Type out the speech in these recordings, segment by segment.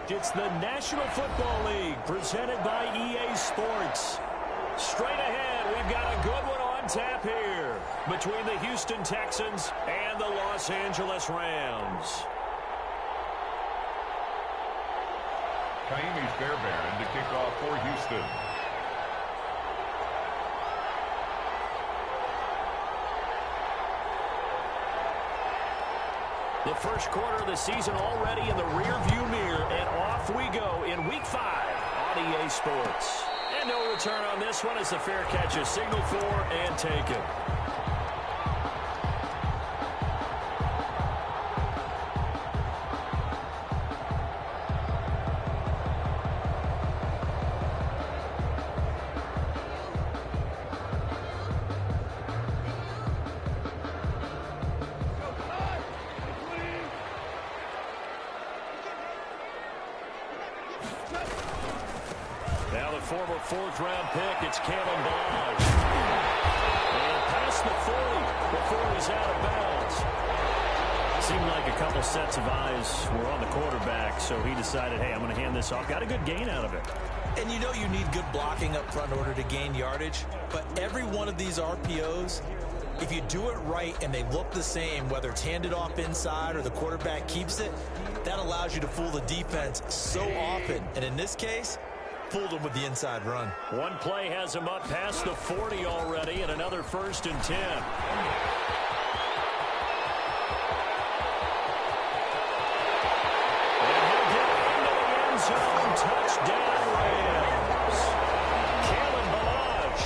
It's the National Football League presented by EA Sports. Straight ahead, we've got a good one on tap here between the Houston Texans and the Los Angeles Rams. Kaimi Fairbairn to kick off for Houston. The first quarter of the season already in the rearview mirror, and off we go in Week 5 on EA Sports. And no return on this one as the fair catch is signaled for and taken. Now the former fourth-round pick, it's Kalen Ballage. And past the 40 before he's out of bounds. Seemed like a couple sets of eyes were on the quarterback, so he decided, hey, I'm going to hand this off. Got a good gain out of it. And you know you need good blocking up front in order to gain yardage, but every one of these RPOs, if you do it right and they look the same, whether it's handed off inside or the quarterback keeps it, that allows you to fool the defense so often. And in this case, fooled him with the inside run. One play has him up past the 40 already, and another 1st and 10. And he'll get into the end zone. Touchdown, Rams. Kalen Ballage,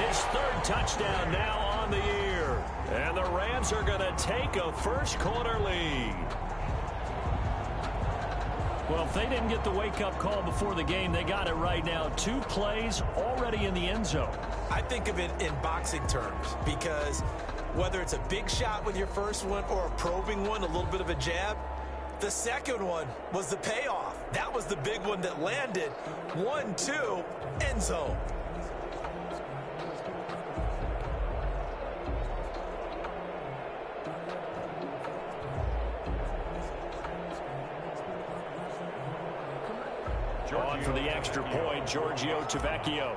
his 3rd touchdown now on the year. And the Rams are going to take a first-quarter lead. Well, if they didn't get the wake-up call before the game, they got it right now. 2 plays already in the end zone. I think of it in boxing terms because whether it's a big shot with your first one or a probing one, a little bit of a jab, the second one was the payoff. That was the big one that landed. 1-2, end zone. On for the extra point, Giorgio Tavecchio.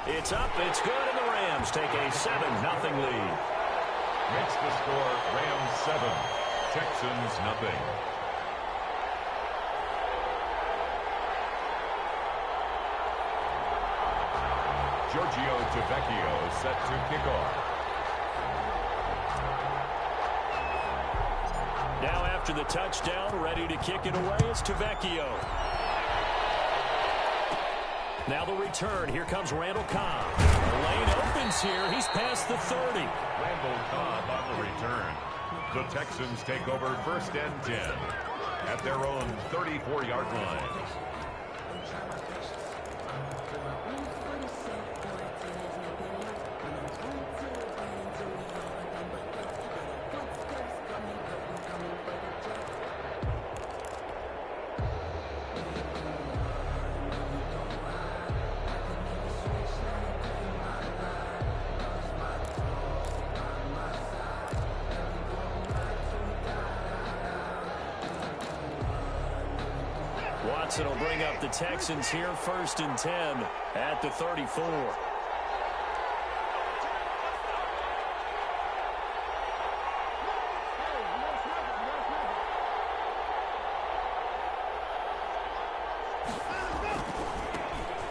It's up, it's good, and the Rams take a 7-0 lead. Makes the score Rams 7, Texans nothing. Giorgio Tavecchio set to kick off. Now after the touchdown, ready to kick it away is Tavecchio. Now the return. Here comes Randall Cobb. The lane opens here. He's past the 30. Randall Cobb on the return. The Texans take over 1st and 10 at their own 34-yard line. Watson will bring up the Texans here, 1st and 10 at the 34.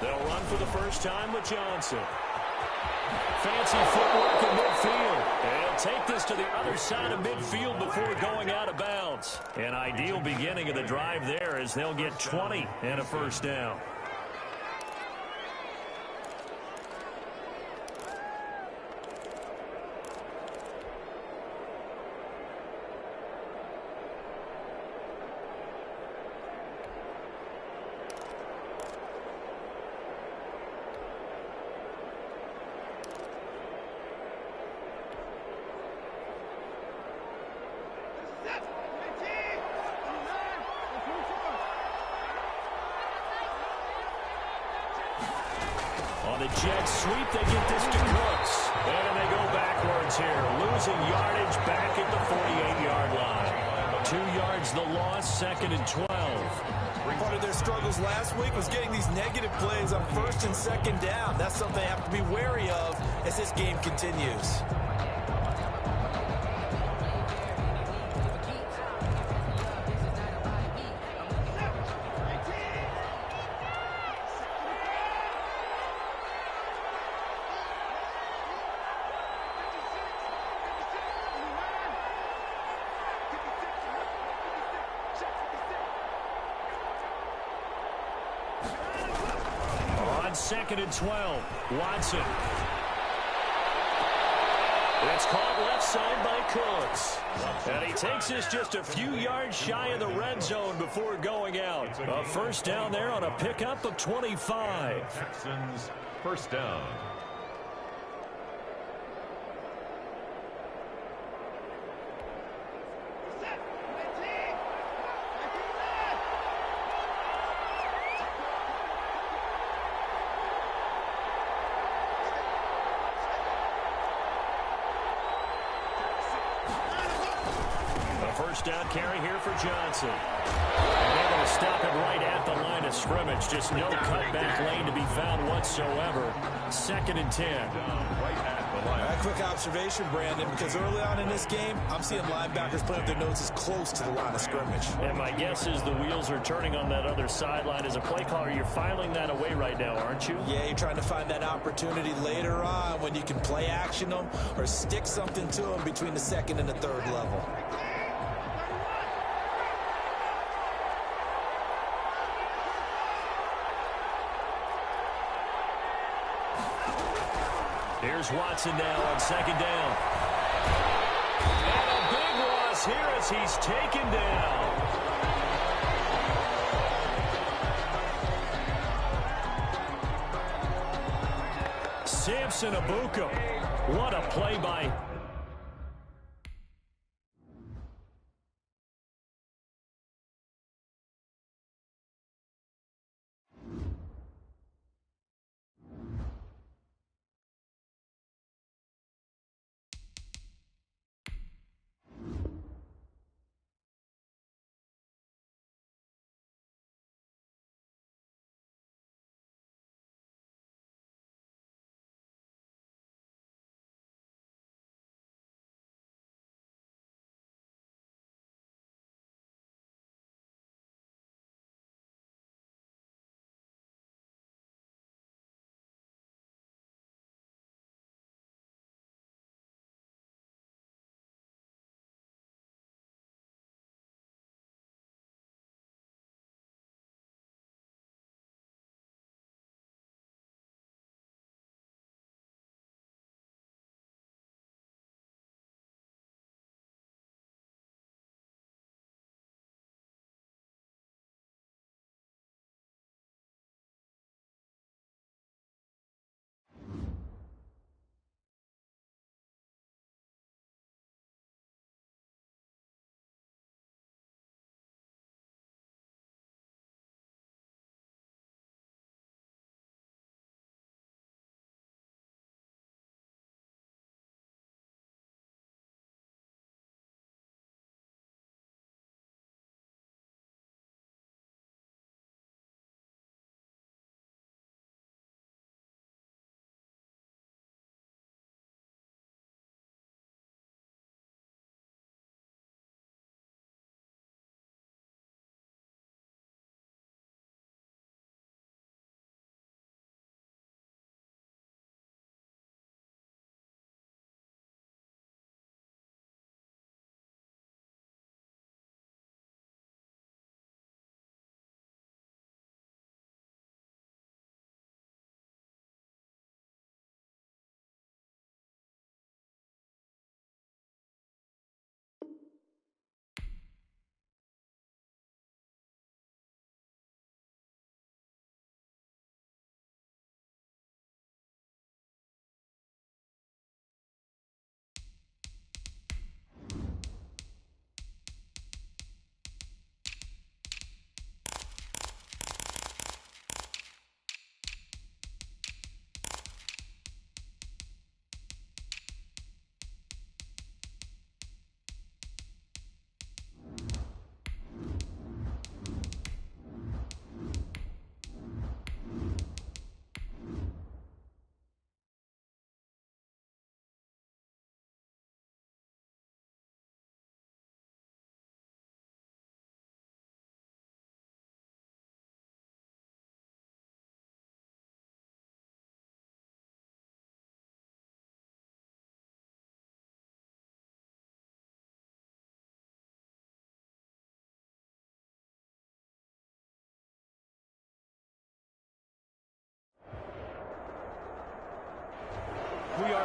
They'll run for the first time with Johnson. Fancy footwork in midfield. They'll take this to the other side of midfield before going out of bounds. An ideal beginning of the drive there as they'll get 20 and a first down. On the jet sweep, they get this to Cooks. And they go backwards here, losing yardage back at the 48-yard line. 2 yards the loss, 2nd and 12. Part of their struggles last week was getting these negative plays on 1st and 2nd down. That's something they have to be wary of as this game continues. On 2nd and 12, Watson. It's caught left side by Cooks. And he takes us just a few yards shy of the red zone before going out. A first down there on a pickup of 25. Texans first down. First down carry here for Johnson. And they're going to stop it right at the line of scrimmage. Just no cutback lane to be found whatsoever. 2nd and 10. Right at the line. A quick observation, Brandon, because early on in this game, I'm seeing linebackers putting up their noses close to the line of scrimmage. And my guess is the wheels are turning on that other sideline. As a play caller, you're filing that away right now, aren't you? Yeah, you're trying to find that opportunity later on when you can play action them or stick something to them between the 2nd and the 3rd level. Here's Watson now on 2nd down. And a big loss here as he's taken down. Samson Abuka. What a play by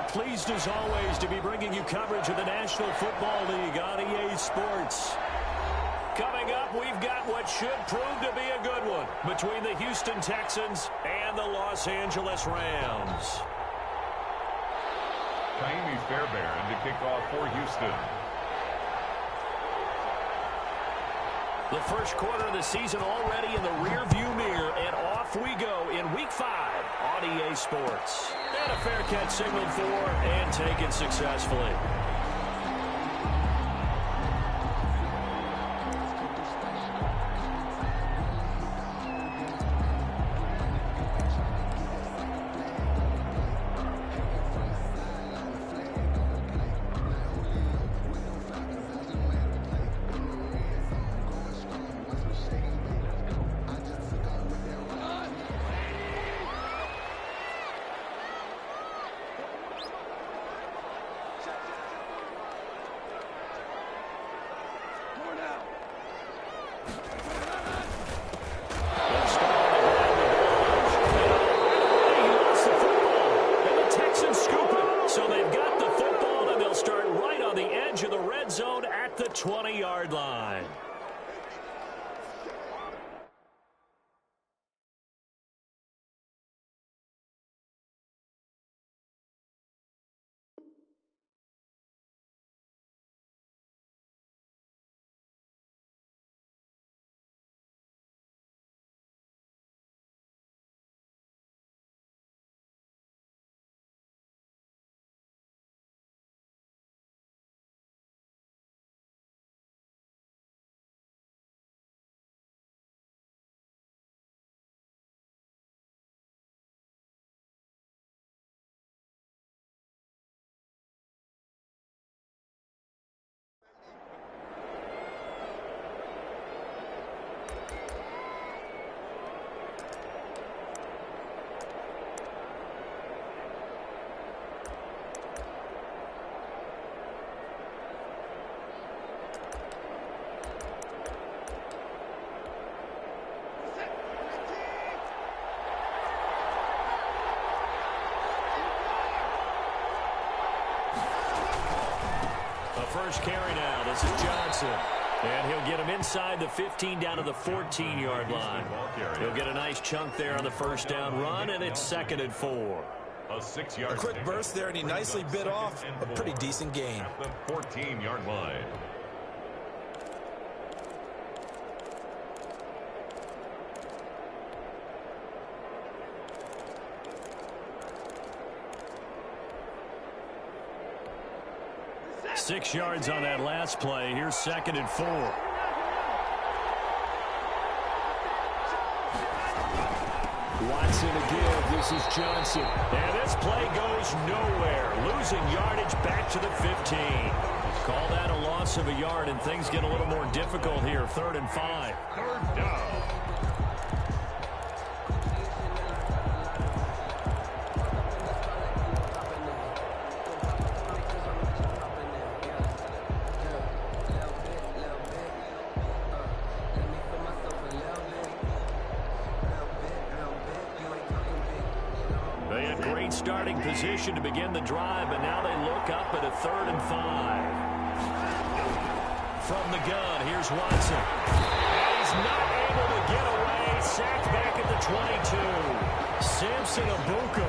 Pleased as always to be bringing you coverage of the National Football League on EA Sports. Coming up, we've got what should prove to be a good one between the Houston Texans and the Los Angeles Rams. Jaime Fairbairn to kick off for Houston. The first quarter of the season already in the rearview mirror, and off we go in Week 5 on EA Sports. And a fair catch signaled for and taken successfully. So they've got the football, and they'll start right on the edge of the red zone at the 20-yard line. First carry now. This is Johnson. And he'll get him inside the 15 down to the 14-yard line. He'll get a nice chunk there on the first down run, and it's 2nd and 4. A 6-yard A quick burst there, and he nicely bit off a pretty decent gain. At the 14-yard line. Six yards on that last play. Here's 2nd and 4. Watson to give. This is Johnson. And this play goes nowhere. Losing yardage back to the 15. Call that a loss of a yard, and things get a little more difficult here. 3rd and 5. 3rd down. Starting position to begin the drive, but now they look up at a 3rd and 5. From the gun, here's Watson. And he's not able to get away. Sacked back at the 22. Samson Abuka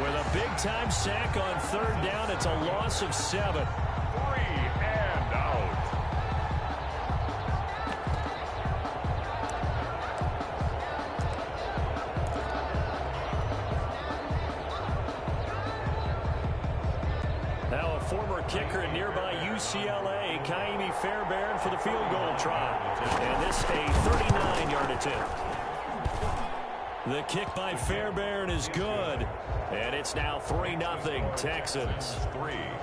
with a big-time sack on 3rd down. It's a loss of 7. 3 and out. Now a former kicker at nearby UCLA, Jaime Fairbairn, for the field goal try. And this a 39-yard attempt. The kick by Fairbairn is good. And it's now 3-0 Texans.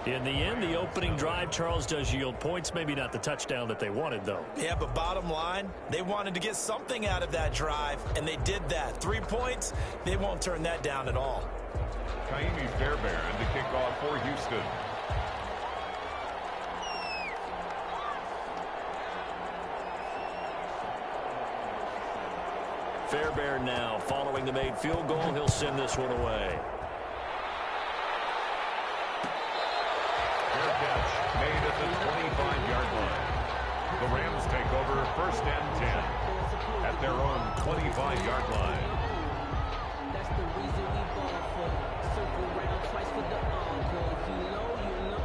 In the end, the opening drive, Charles, does yield points. Maybe not the touchdown that they wanted, though. Yeah, but bottom line, they wanted to get something out of that drive, and they did that. 3 points, they won't turn that down at all. Jaime Fairbairn to kick off for Houston. Fairbairn now, following the made field goal, he'll send this one away. made at the 25-yard line. The Rams take over first and 10 at their own 25-yard line. That's the reason we ball for. Circle round twice for the encore. If you know, you know.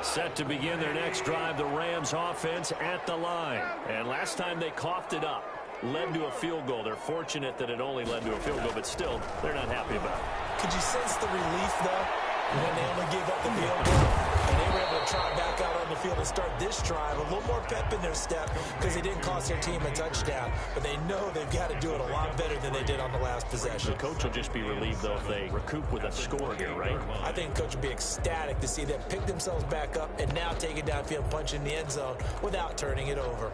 Set to begin their next drive, the Rams offense at the line. And last time they coughed it up, led to a field goal. They're fortunate that it only led to a field goal, but still, they're not happy about it. Could you sense the relief, though, when they only gave up the field goal and they were able to trot back out on the field and start this drive? A little more pep in their step because they didn't cost their team a touchdown, but they know they've got to do it a lot better than they did on the last possession. The coach will just be relieved, though, if they recoup with a score here, right? I think the coach will be ecstatic to see them pick themselves back up and now take it downfield, punch in the end zone without turning it over.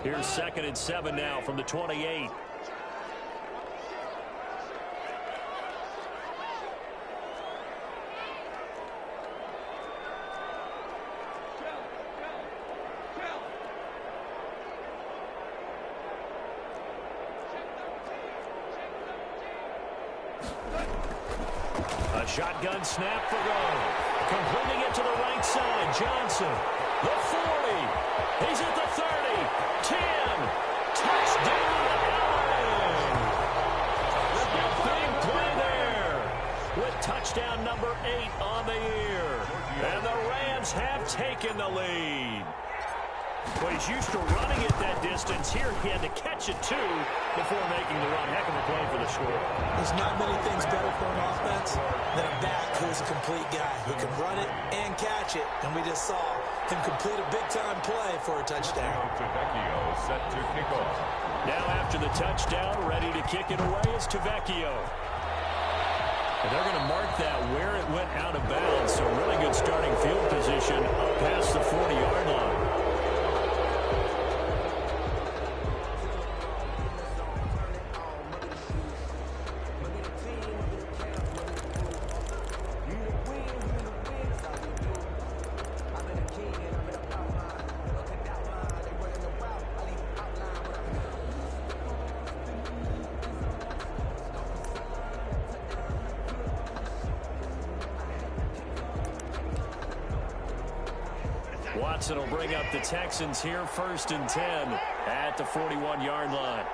Here's 2nd and 7 now from the 28. A shotgun snap for goal. Completing it to the right side. Johnson. The 40. He's at the 30. 10. Touchdown, Allen. Big play there. With touchdown number 8 on the year. And the Rams have taken the lead. But he's used to running it that distance. Here he had to catch it, too, before making the run. Heck of a play for the score. There's not many things better for an offense than a back who's a complete guy who can run it and catch it. And we just saw him complete a big-time play for a touchdown. Tavecchio set to kick off. Now after the touchdown, ready to kick it away is Tavecchio. And they're going to mark that where it went out of bounds. So really good starting field position up past the 40-yard line. Watson will bring up the Texans here, 1st and 10 at the 41-yard line.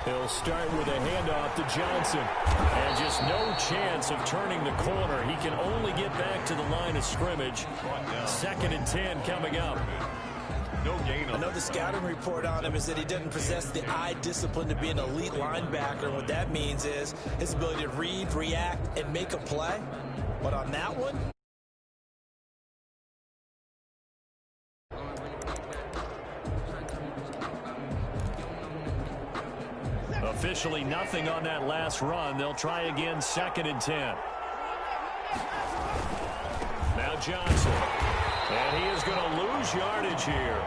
He'll start with a handoff to Johnson. And just no chance of turning the corner. He can only get back to the line of scrimmage. 2nd and 10 coming up. No gain on I know the scouting report on him is that he doesn't possess the eye discipline to be an elite linebacker. And what that means is his ability to read, react, and make a play. But on that one, officially nothing on that last run. They'll try again, 2nd and 10. Now Johnson. And he is going to lose yardage here.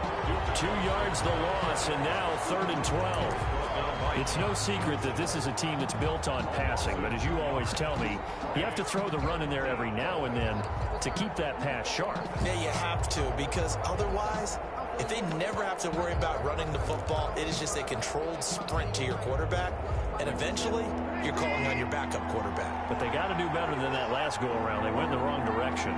2 yards the loss, and now 3rd and 12. It's no secret that this is a team that's built on passing, but as you always tell me, you have to throw the run in there every now and then to keep that pass sharp. yeah, you have to, because otherwise, if they never have to worry about running the football, it is just a controlled sprint to your quarterback, and eventually, you're calling on your backup quarterback. But they got to do better than that last go-around. They went in the wrong direction.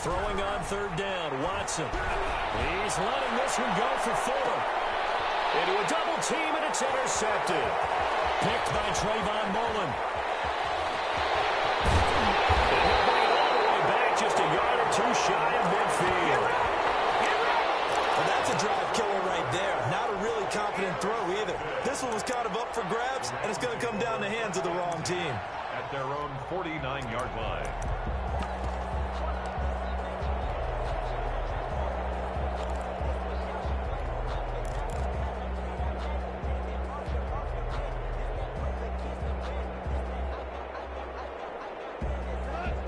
Throwing on 3rd down, Watson. He's letting this one go for 4. Into a double team, and it's intercepted. Picked by Trayvon Mullen. And he'll bring it all the way back, just a yard or 2 shy of midfield. Well, that's a drive killer right there. Not a really confident throw either. grabs, and it's going to come down the hands of the wrong team. At their own 49-yard line.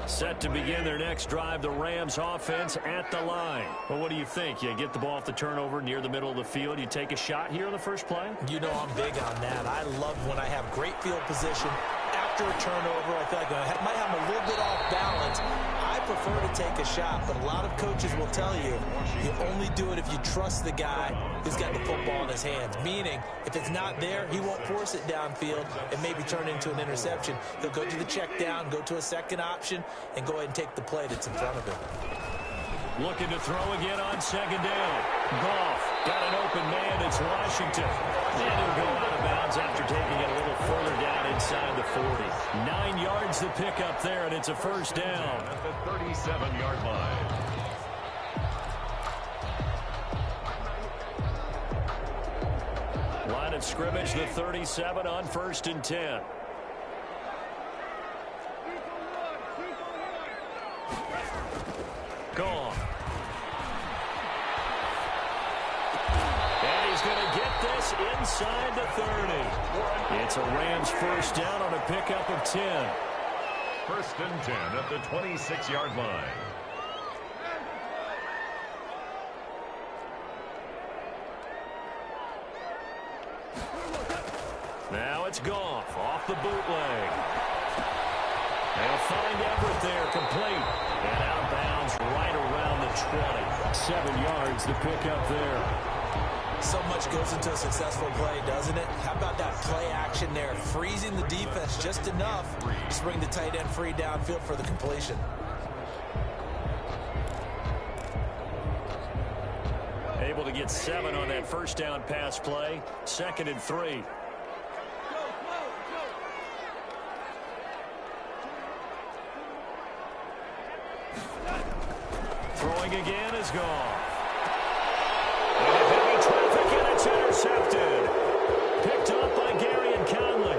Set to begin their next drive, the Rams offense at the line. Well, what do you think? You get the ball off the turnover near the middle of the field. You take a shot here on the first play? You know I'm big on that. I love when I have great field position. After a turnover, I feel like I might have a little bit off balance. I prefer to take a shot, but a lot of coaches will tell you only do it if you trust the guy who's got the football in his hands. Meaning, if it's not there, he won't force it downfield and maybe turn it into an interception. He'll go to the check down, go to a second option, and go ahead and take the play that's in front of him. Looking to throw again on second down. Goff got an open man. It's Washington. And he'll go out of bounds after taking it a little further down inside the 40. 9 yards to pick up there, and it's a first down. At the 37-yard line. Line of scrimmage, the 37 on 1st and 10. Gone. And he's going to get this inside the 30. It's a Rams first down on a pickup of 10. 1st and 10 at the 26-yard line. Now it's Goff off the bootleg. They'll find Everett there, complete. And out of bounds right around the 20. 7 yards to pick up there. So much goes into a successful play, doesn't it? How about that play action there? Freezing the defense just enough to bring the tight end free downfield for the completion. Able to get 7 on that first down pass play. 2nd and 3. Throwing again is gone. And heavy traffic, and it's intercepted. Picked up by Gary and Conley.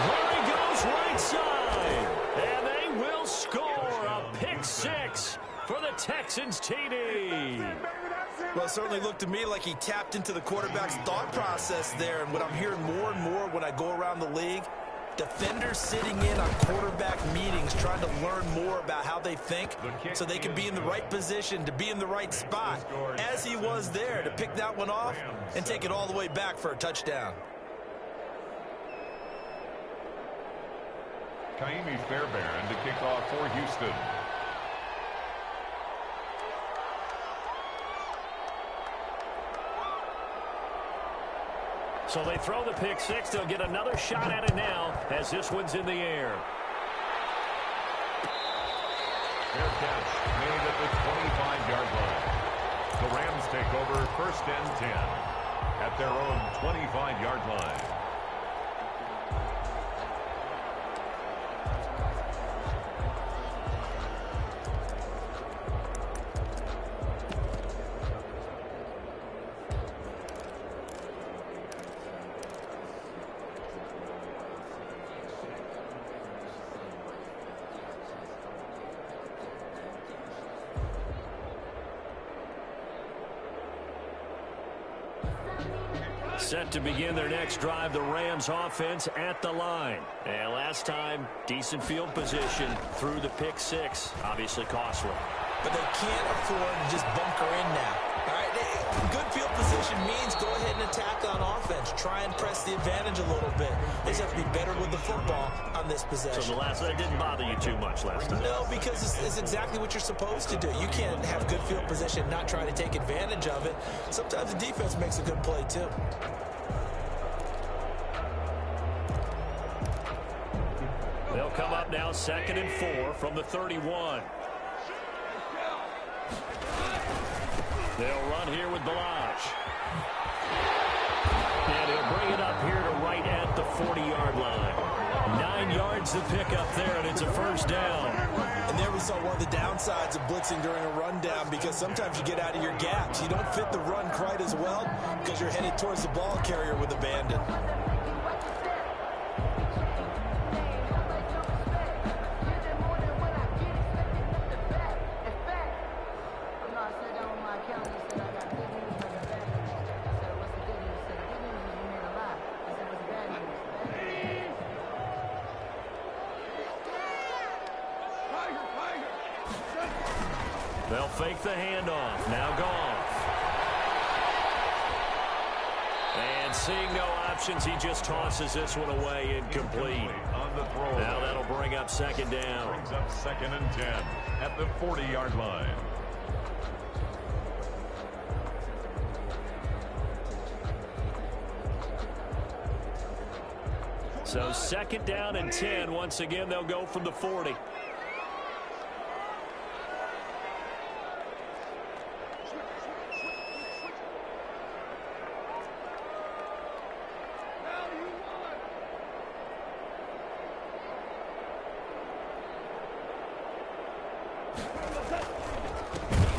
There he goes right side. And they will score a pick 6 for the Texans TD. Well, it certainly looked to me like he tapped into the quarterback's thought process there. And what I'm hearing more and more when I go around the league, defenders sitting in on quarterback meetings trying to learn more about how they think so they can be in the right position to be in the right spot, as he was there to pick that one off and take it all the way back for a touchdown. Kaimi Fairbairn to kick off for Houston. So they throw the pick 6. They'll get another shot at it now as this one's in the air. Fair catch made at the 25-yard line. The Rams take over 1st and 10 at their own 25-yard line. Set to begin their next drive, the Rams offense at the line. And last time, decent field position through the pick 6. Obviously costly. But they can't afford to just bunker in now. All right, good field position means go ahead and attack on offense. Try and press the advantage a little bit. They just have to be better with the football on this possession. So the last one didn't bother you too much last time? No, because it's exactly what you're supposed to do. You can't have good field position, not try to take advantage of it. Sometimes the defense makes a good play, too. They'll come up now 2nd and 4 from the 31. They'll run here with Balazs. And he'll bring it up here to right at the 40-yard line. 9 yards to pick up there, and it's a first down. And there we saw one of the downsides of blitzing during a rundown, because sometimes you get out of your gaps. You don't fit the run quite as well because you're headed towards the ball carrier with abandon. They'll fake the handoff. Now Goff. And seeing no options, he just tosses this one away, incomplete. On the throw. Now that'll bring up second down. Brings up 2nd and 10 at the 40-yard line. So 2nd down and 10. Once again, they'll go from the 40.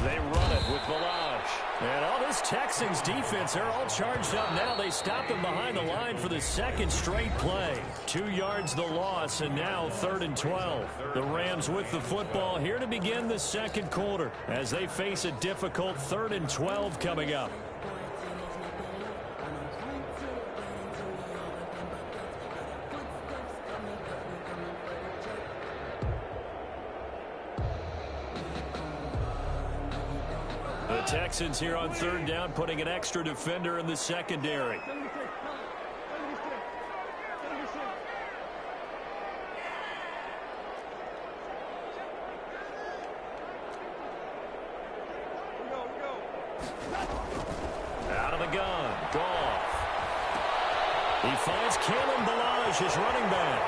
They run it with Balaj. And all this Texans defense, they're all charged up now. They stop them behind the line for the 2nd straight play. 2 yards the loss, and now 3rd and 12. The Rams with the football here to begin the 2nd quarter as they face a difficult 3rd and 12 coming up. The Texans here on 3rd down, putting an extra defender in the secondary. Out of the gun, Goff. He finds Kalen Balaj, his running back.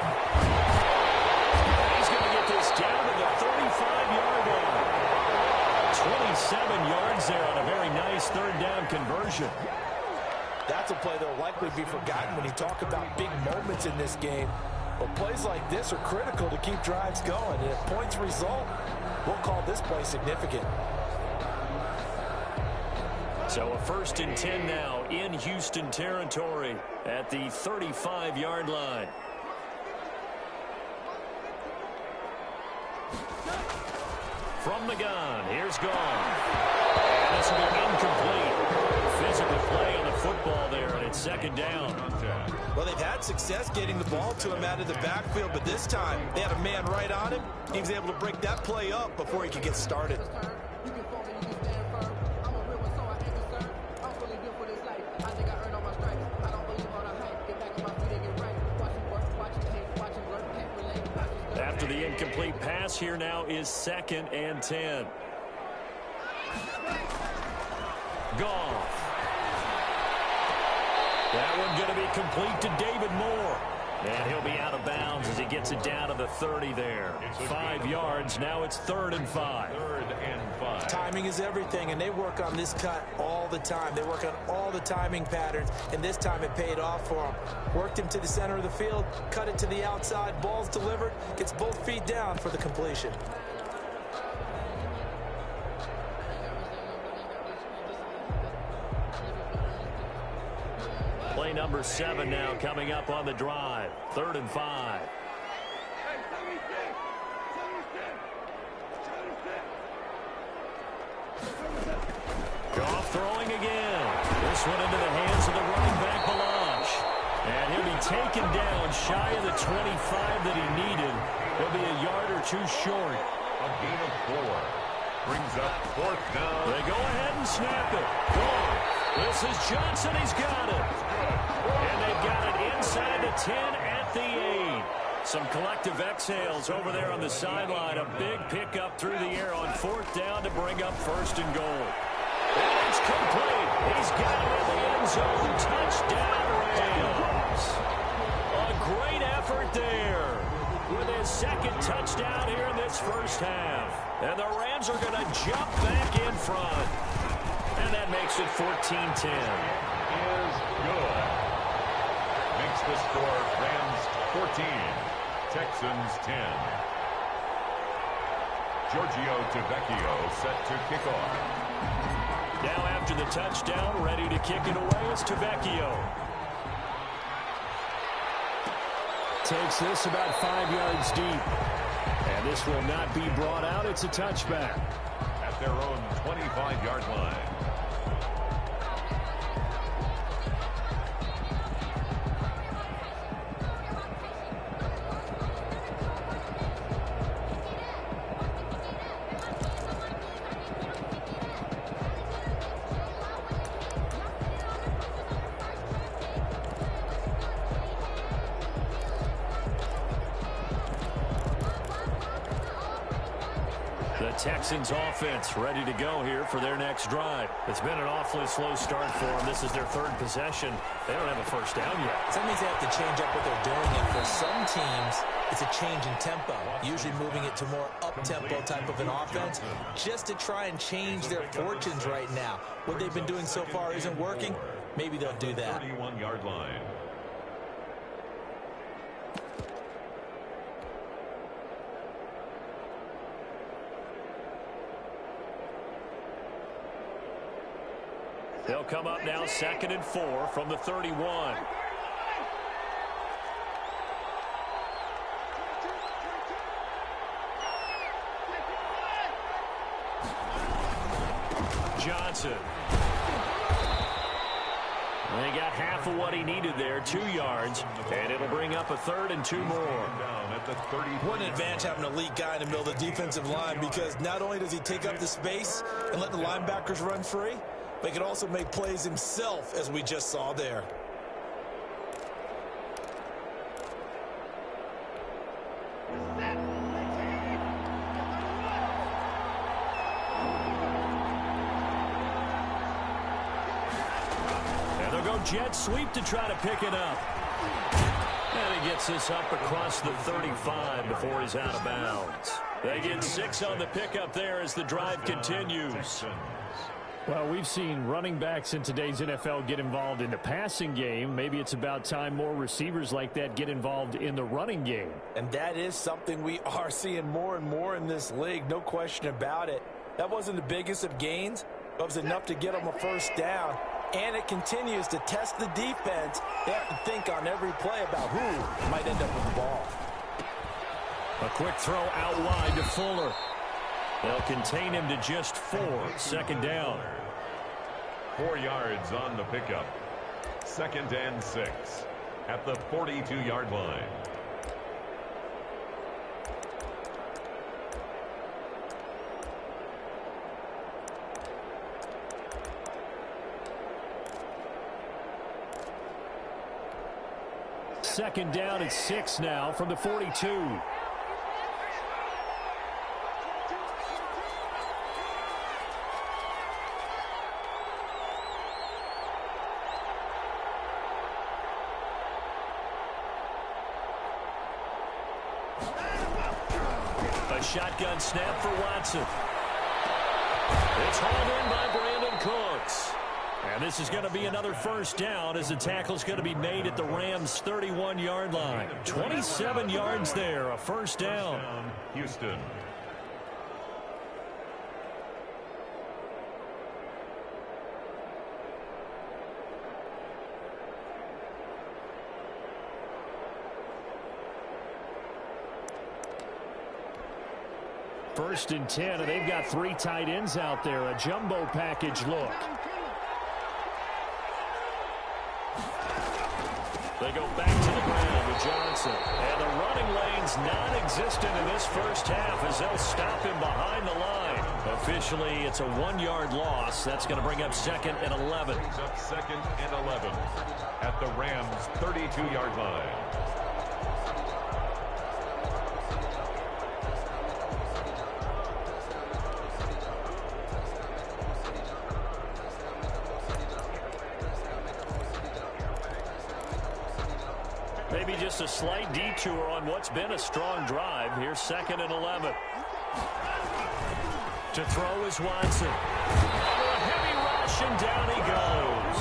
He's going to get this down to the 35-yard line. 27 yards there on a very nice 3rd down conversion. That's a play that will likely be forgotten when you talk about big moments in this game. But plays like this are critical to keep drives going. And if points result, we'll call this play significant. So a 1st and 10 now in Houston territory at the 35-yard line. From the gun, here's Goff. And this will be incomplete. Physical play on the football there, and it's 2nd down. Well, they've had success getting the ball to him out of the backfield, but this time they had a man right on him. He was able to break that play up before he could get started. After the incomplete pass, here now is 2nd and 10. Goff. That one going to be complete to David Moore. And he'll be out of bounds as he gets it down to the 30 there. 5 yards. Now it's 3rd and 5. 3rd and 5. Timing is everything, and they work on this cut all the time. They work on all the timing patterns, and this time it paid off for him. Worked him to the center of the field, cut it to the outside, ball's delivered, gets both feet down for the completion. Play number 7 now coming up on the drive. 3rd and 5. Goff throwing again. This one into the hands of the running back, Balaj. And he'll be taken down shy of the 25 that he needed. He'll be a yard or two short. A gain of 4. Brings up 4th down. They go ahead and snap it. Goff. This is Johnson. He's got it. And they've got it inside the 10 at the 8. Some collective exhales over there on the sideline. A big pickup through the air on 4th down to bring up 1st and goal. And it's complete. He's got it in the end zone. Touchdown, Rams. A great effort there with his 2nd touchdown here in this 1st half. And the Rams are going to jump back in front. And that makes it 14-10. Is good. Makes the score Rams 14. Texans 10. Giorgio Tavecchio set to kick off. Now after the touchdown, ready to kick it away is Tavecchio. Takes this about 5 yards deep. And this will not be brought out. It's a touchback. At their own 25-yard line. Texans offense ready to go here for their next drive. It's been an awfully slow start for them. This is their third possession. They don't have a first down yet. So that means they have to change up what they're doing, and for some teams, it's a change in tempo, usually moving it to more up-tempo type of an offense, just to try and change their fortunes right now. What they've been doing so far isn't working. Maybe they'll do that. 31-yard line. They'll come up now 2nd and 4 from the 31. Johnson. They got half of what he needed there, 2 yards, and it'll bring up a 3rd and 2 more. What an advantage having an elite guy in the middle of the defensive line, because not only does he take up the space and let the linebackers run free, but he can also make plays himself, as we just saw there. And they'll go jet sweep to try to pick it up. And he gets this up across the 35 before he's out of bounds. They get 6 on the pickup there as the drive continues. Well, we've seen running backs in today's NFL get involved in the passing game. Maybe it's about time more receivers like that get involved in the running game. And that is something we are seeing more and more in this league, no question about it. That wasn't the biggest of gains, but it was enough to get them a first down. And it continues to test the defense. They have to think on every play about who might end up with the ball. A quick throw out wide to Fuller. They'll contain him to just 4. 2nd down. 4 yards on the pickup. 2nd and 6 at the 42-yard line. Second down at 6 now from the 42. Shotgun snap for Watson. It's hauled in by Brandon Cooks. And this is going to be another first down as the tackle's going to be made at the Rams' 31-yard line. 27 yards there, a first down. Houston. First and 10, and they've got 3 tight ends out there. A jumbo package look. They go back to the ground with Johnson. And the running lane's non-existent in this first half as they'll stop him behind the line. Officially, it's a 1-yard loss. That's going to bring up 2nd and 11. Brings up 2nd and 11 at the Rams' 32-yard line. Maybe just a slight detour on what's been a strong drive. Here's 2nd and 11. To throw is Watson. Under a heavy rush, and down he goes.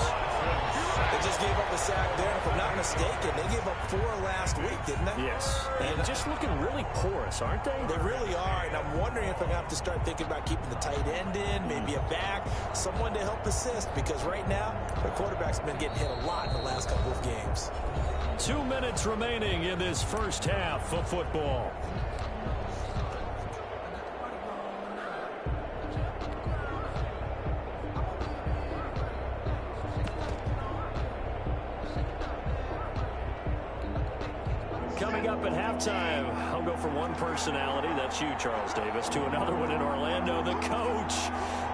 They just gave up a sack there. If I'm not mistaken, they gave up 4 last week, didn't they? Yes. And just looking really porous, aren't they? They really are, and I'm wondering if they're going to have to start thinking about keeping the tight end in, maybe a back, someone to help assist, because right now, the quarterback's been getting hit a lot in the last couple of games. 2 minutes remaining in this first half of football. Coming up at halftime, I'll go from one personality, that's you, Charles Davis, to another one in Orlando, the coach.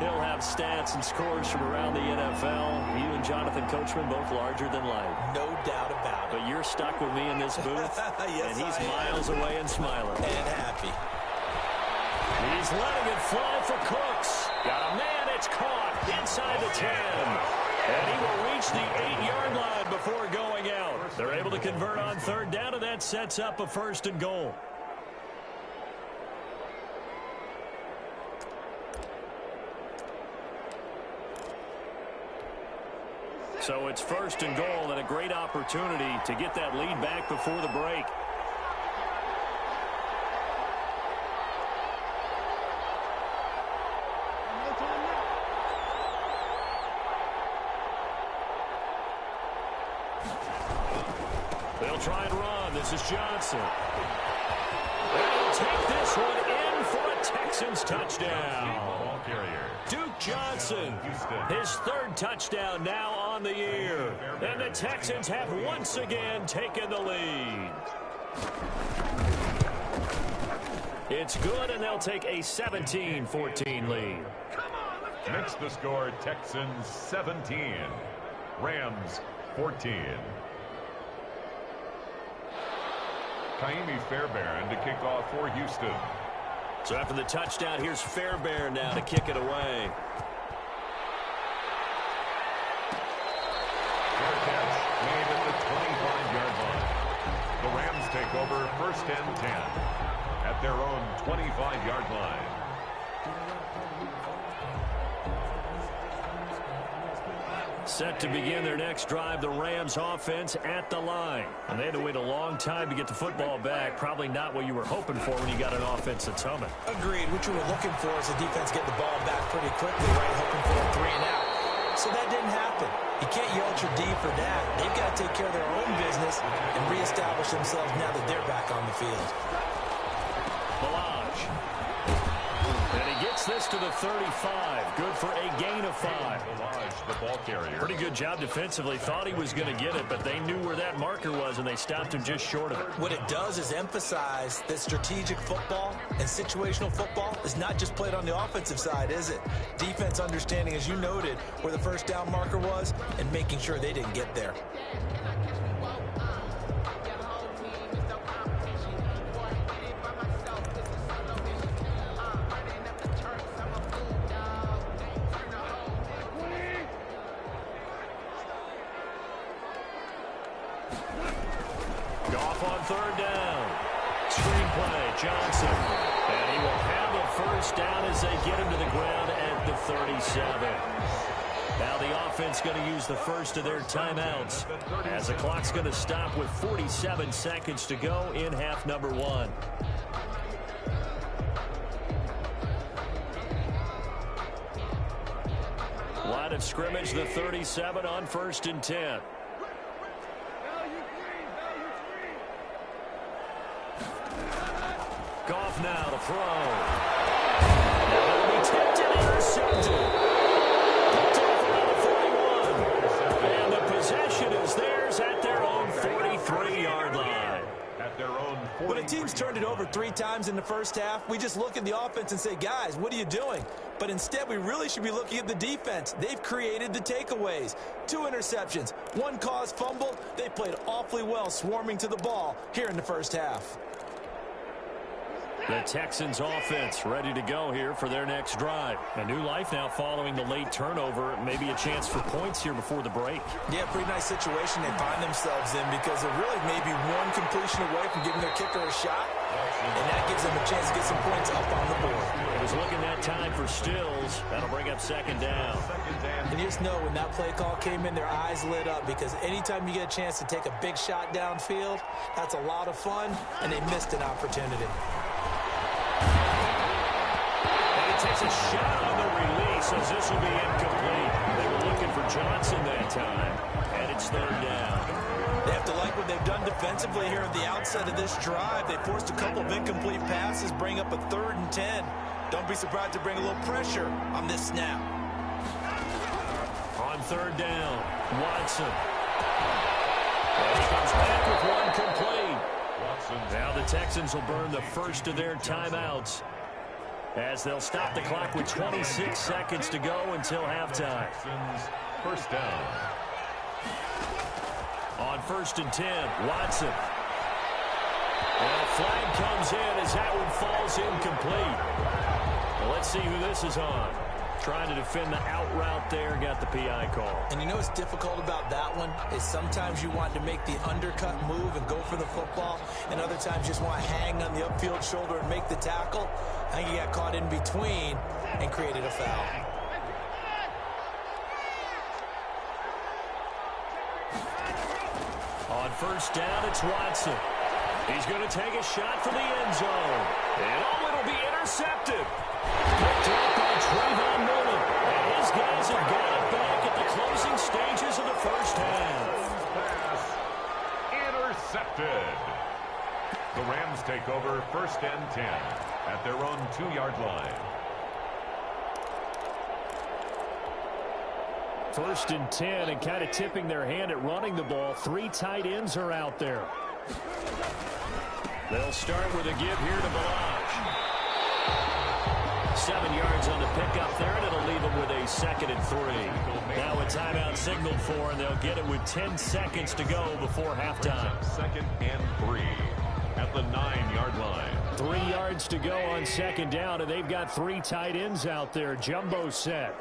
He'll have stats and scores from around the NFL. You and Jonathan Coachman both larger than life. No doubt about it. But you're stuck with me in this booth, yes, and he's miles away and smiling. And happy. He's letting it fly for Cooks. Got a man, it's caught inside the 10. And he will reach the 8-yard line before going out. They're able to convert on third down, and that sets up a 1st and goal. So it's 1st and goal, and a great opportunity to get that lead back before the break. They'll try and run. This is Johnson. They'll take this one in for a Texans touchdown. Duke Johnson, his 3rd touchdown now on the year. And the Texans have once again taken the lead. It's good, and they'll take a 17-14 lead. Makes the score Texans 17, Rams 14. Kaimi Fairbairn to kick off for Houston. So after the touchdown, here's Fairbairn now to kick it away. Fair catch made at the 25-yard line. The Rams take over 1st and 10 at their own 25-yard line. Set to begin their next drive, the Rams offense at the line. And they had to wait a long time to get the football back. Probably not what you were hoping for when you got an offense that's humming. Agreed. What you were looking for is the defense getting the ball back pretty quickly, right? Hoping for a 3 and out. So that didn't happen. You can't yell at your D for that. They've got to take care of their own business and reestablish themselves now that they're back on the field. Balaj. And he gets this to the 35. Good for a gain of 5. Balaj, the ball carrier. Pretty good job defensively. Thought he was going to get it, but they knew where that marker was, and they stopped him just short of it. What it does is emphasize that strategic football and situational football is not just played on the offensive side, is it? Defense understanding, as you noted, where the 1st down marker was and making sure they didn't get there. Goff on 3rd down. Screenplay, Johnson. And he will have a 1st down as they get him to the ground at the 37. Now the offense going to use the 1st of their timeouts as the clock's going to stop with 47 seconds to go in half number 1. Line of scrimmage, the 37 on 1st and 10. Goff now to throw. Now it'll be tipped and intercepted. Picked off around the 41. And the possession is theirs at their own 43-yard line. At their own 43. When a team's turned it over 3 times in the 1st half, we just look at the offense and say, guys, what are you doing? But instead, we really should be looking at the defense. They've created the takeaways. 2 interceptions, 1 caused fumble. They played awfully well swarming to the ball here in the 1st half. The Texans offense ready to go here for their next drive. A new life now following the late turnover. Maybe a chance for points here before the break. Yeah, pretty nice situation they find themselves in because they're really maybe 1 completion away from giving their kicker a shot. and that gives them a chance to get some points up on the board. It was looking that time for Stills. That'll bring up second down. And you just know when that play call came in, their eyes lit up, because anytime you get a chance to take a big shot downfield, that's a lot of fun, and they missed an opportunity. And he takes a shot on the release as this will be incomplete. They were looking for Johnson that time, and it's third down. They have to like what they've done defensively here at the outset of this drive. They forced a couple of incomplete passes, bring up a 3rd and 10. Don't be surprised to bring a little pressure on this snap. On third down, Watson. And he comes back with one complete. Now the Texans will burn the first of their timeouts as they'll stop the clock with 26 seconds to go until halftime. First down. On 1st and 10, Watson. And a flag comes in as that one falls incomplete. Well, let's see who this is on. Trying to defend the out route there, got the PI call. And you know what's difficult about that one is sometimes you want to make the undercut move and go for the football, and other times you just want to hang on the upfield shoulder and make the tackle. I think he got caught in between and created a foul. On first down, it's Watson. He's going to take a shot for the end zone. And it'll be intercepted. Picked up by Trayvon Mullen. And his guys have got it back at the closing stages of the first half. Pass intercepted. The Rams take over 1st and 10 at their own 2-yard line. 1st and 10, and kind of tipping their hand at running the ball. 3 tight ends are out there. They'll start with a give here to Balaj. 7 yards on the pickup there, and it'll leave them with a 2nd and 3. Now a timeout signaled for, and they'll get it with 10 seconds to go before halftime. 2nd and 3 at the 9-yard line. 3 yards to go on 2nd down, and they've got 3 tight ends out there. Jumbo set.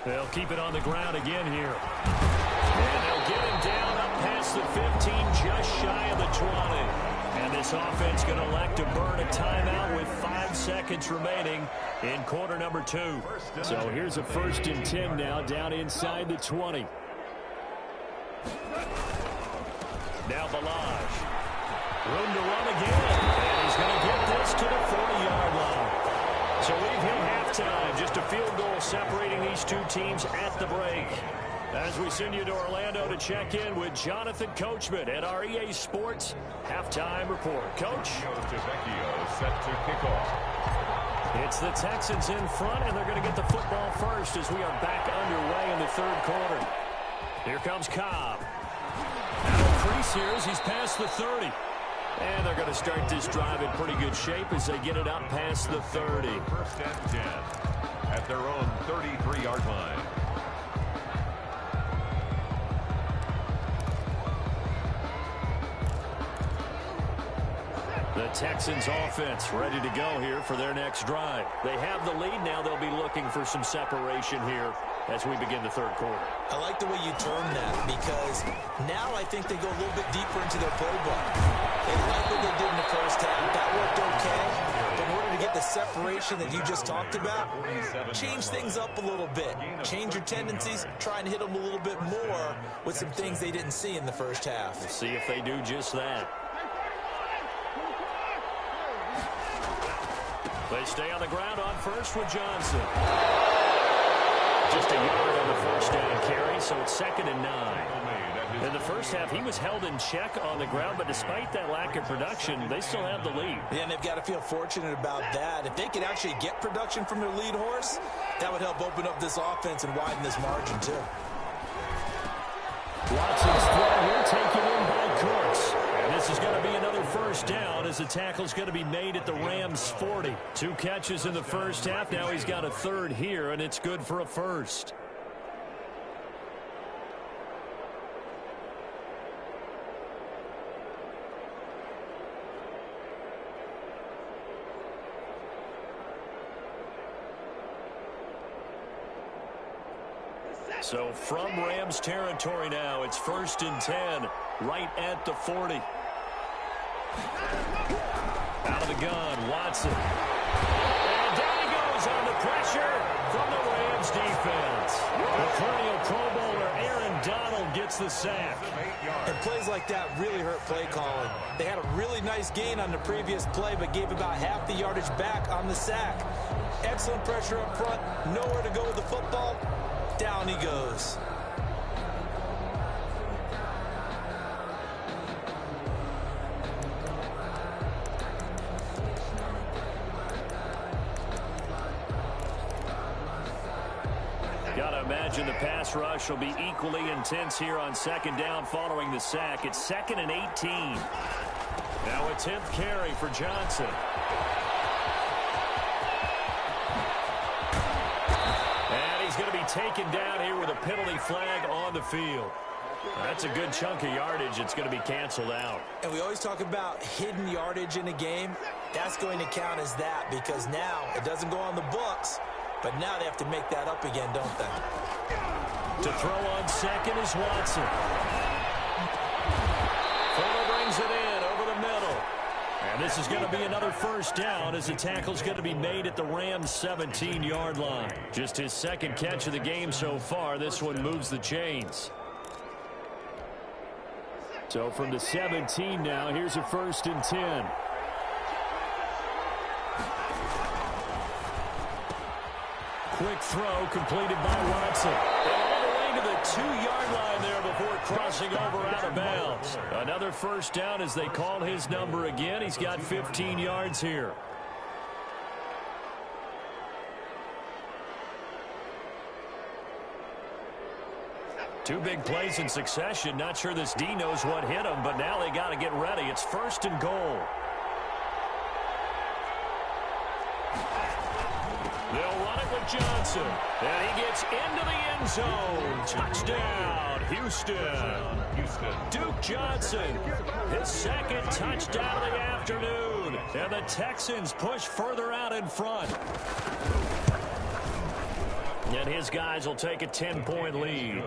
They'll keep it on the ground again here. And they'll get him down up past the 15, just shy of the 20. And this offense going to elect to burn a timeout with 5 seconds remaining in quarter number 2. So here's a 1st and 10 now, down inside the 20. Now Balaj. Room to run again. And he's going to get this to the 40-yard line. So we've hit halftime. Just a field goal separating these two teams at the break. As we send you to Orlando to check in with Jonathan Coachman at our EA Sports Halftime Report. Coach? Set to kick off. It's the Texans in front, and they're going to get the football first as we are back underway in the 3rd quarter. Here comes Cobb. Out of crease here as he's past the 30. And they're going to start this drive in pretty good shape as they get it up past the 30. 1st and 10 at their own 33-yard line. The Texans offense ready to go here for their next drive. They have the lead now. They'll be looking for some separation here as we begin the 3rd quarter. I like the way you term that, because now I think they go a little bit deeper into their playbook. They like what they did in the 1st half. That worked okay. But in order to get the separation that you just talked about, change things up a little bit. Change your tendencies. Try and hit them a little bit more with some things they didn't see in the 1st half. We'll see if they do just that. They stay on the ground on first with Johnson. Just a yard on the 1st down carry, so it's 2nd and 9. In the 1st half, he was held in check on the ground, but despite that lack of production, they still have the lead. Yeah, and they've got to feel fortunate about that. If they could actually get production from their lead horse, that would help open up this offense and widen this margin, too. Watson's throw here taken in by Cooks. And this is going to be another 1st down as the tackle's going to be made at the Rams' 40. 2 catches in the 1st half. Now he's got a 3rd here, and it's good for a 1st. So from Rams territory now, it's 1st and 10, right at the 40. Out of the gun, Watson. And down he goes on the pressure from the Rams defense. The perennial Pro Bowler Aaron Donald gets the sack. And plays like that really hurt play calling. They had a really nice gain on the previous play, but gave about half the yardage back on the sack. Excellent pressure up front, nowhere to go with the football. Down he goes. Got to imagine the pass rush will be equally intense here on 2nd down following the sack. It's 2nd and 18. Now a 10th carry for Johnson. And he's going to be taken down here with a penalty flag on the field. That's a good chunk of yardage. It's going to be canceled out. And we always talk about hidden yardage in a game. That's going to count as that because now it doesn't go on the books, but now they have to make that up again, don't they? To throw on 2nd is Watson. Fuller brings it in over the middle. And this is going to be another 1st down as the tackle's going to be made at the Rams' 17-yard line. Just his 2nd catch of the game so far. This one moves the chains. So from the 17 now, here's a 1st and 10. Quick throw completed by Watson. And all the way to the 2-yard line there before crossing over out of bounds. Another 1st down as they call his number again. He's got 15 yards here. Two big plays in succession. Not sure this D knows what hit him, but now they got to get ready. It's 1st and goal. They'll run it with Johnson. And he gets into the end zone. Touchdown, Houston. Duke Johnson, his 2nd touchdown of the afternoon. And the Texans push further out in front. And his guys will take a 10-point lead.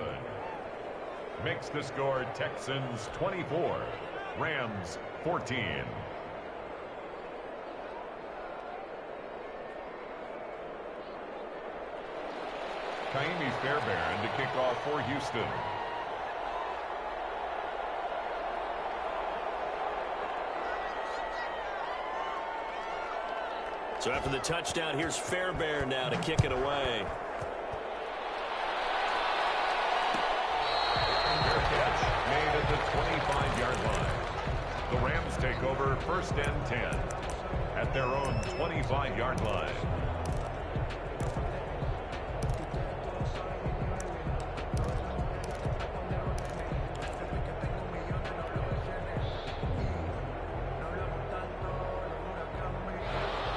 Makes the score Texans 24, Rams 14. Kaimi Fairbairn to kick off for Houston. So after the touchdown, here's Fairbairn now to kick it away. Fair catch made at the 25-yard line. The Rams take over 1st and 10 at their own 25-yard line.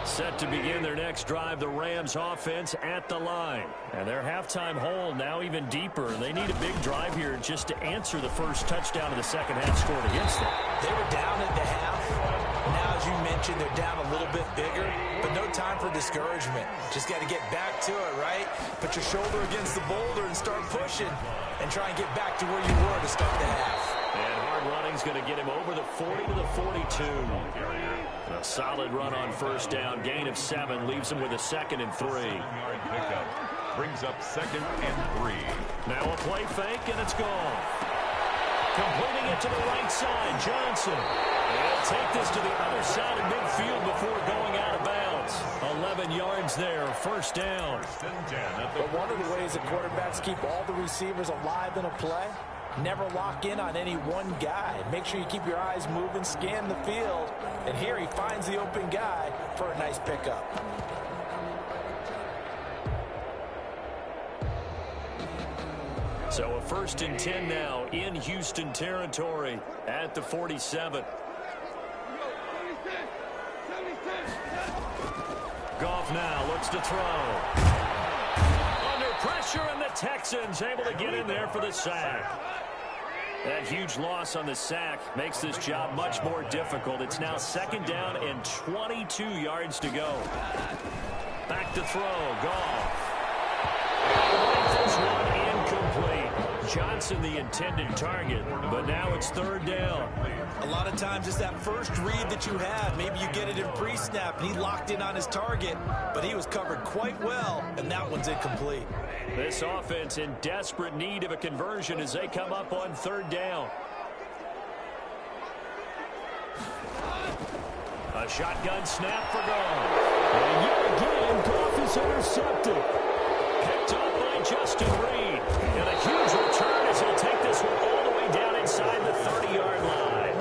Set to begin their next drive, the Rams offense at the line. And their halftime hole now even deeper. They need a big drive here just to answer the first touchdown of the second half scored against them. They were down at the half. Now, as you mentioned, they're down a little bit bigger, but no time for discouragement. Just got to get back to it, right? Put your shoulder against the boulder and start pushing and try and get back to where you were to start the half. And hard running's going to get him over the 40 to the 42. A solid run on 1st down. Gain of 7 leaves him with a 2nd and 3. Pickup brings up 2nd and 3. Now a play fake, and it's gone. Completing it to the right side, Johnson. And take this to the other side of midfield before going out of bounds. 11 yards there, 1st down. But one of the ways that quarterbacks keep all the receivers alive in a play, never lock in on any one guy. Make sure you keep your eyes moving, scan the field. And here he finds the open guy for a nice pickup. So a 1st and 10 now in Houston territory at the 47. Goff now looks to throw. Under pressure, and the Texans able to get in there for the sack. That huge loss on the sack makes this job much more difficult. It's now 2nd down and 22 yards to go. Back to throw, Goff. This one incomplete. Johnson the intended target, but now it's third down. A lot of times it's that first read that you have. Maybe you get it in pre-snap, and he locked in on his target, but he was covered quite well, and that one's incomplete. This offense in desperate need of a conversion as they come up on third down. A shotgun snap for Goff. And yet again, Goff is intercepted. Picked up by Justin Reed. And a huge return as he'll take this one all the way down inside the 30-yard line.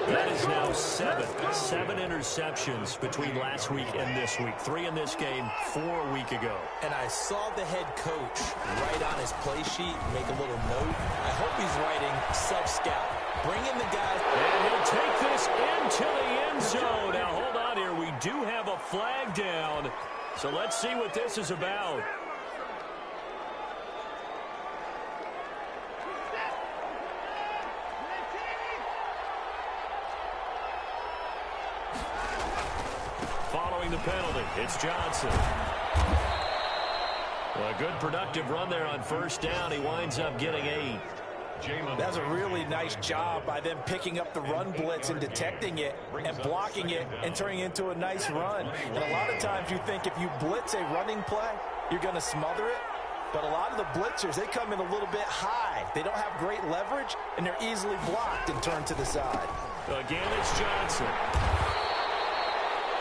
That is now seven interceptions between last week and this week. 3 in this game, 4 a week ago. And I saw the head coach write on his play sheet, make a little note. I hope he's writing sub-scout. Bring in the guys. And he'll take this into the end zone. Now, hold on here. We do have a flag down. So let's see what this is about. Following the penalty, it's Johnson. A good productive run there on first down. He winds up getting 8. That's a really nice job by them picking up the run blitz and detecting it and blocking it and turning it into a nice run. And a lot of times you think if you blitz a running play, you're going to smother it. But a lot of the blitzers, they come in a little bit high. They don't have great leverage, and they're easily blocked and turned to the side. Again, it's Johnson.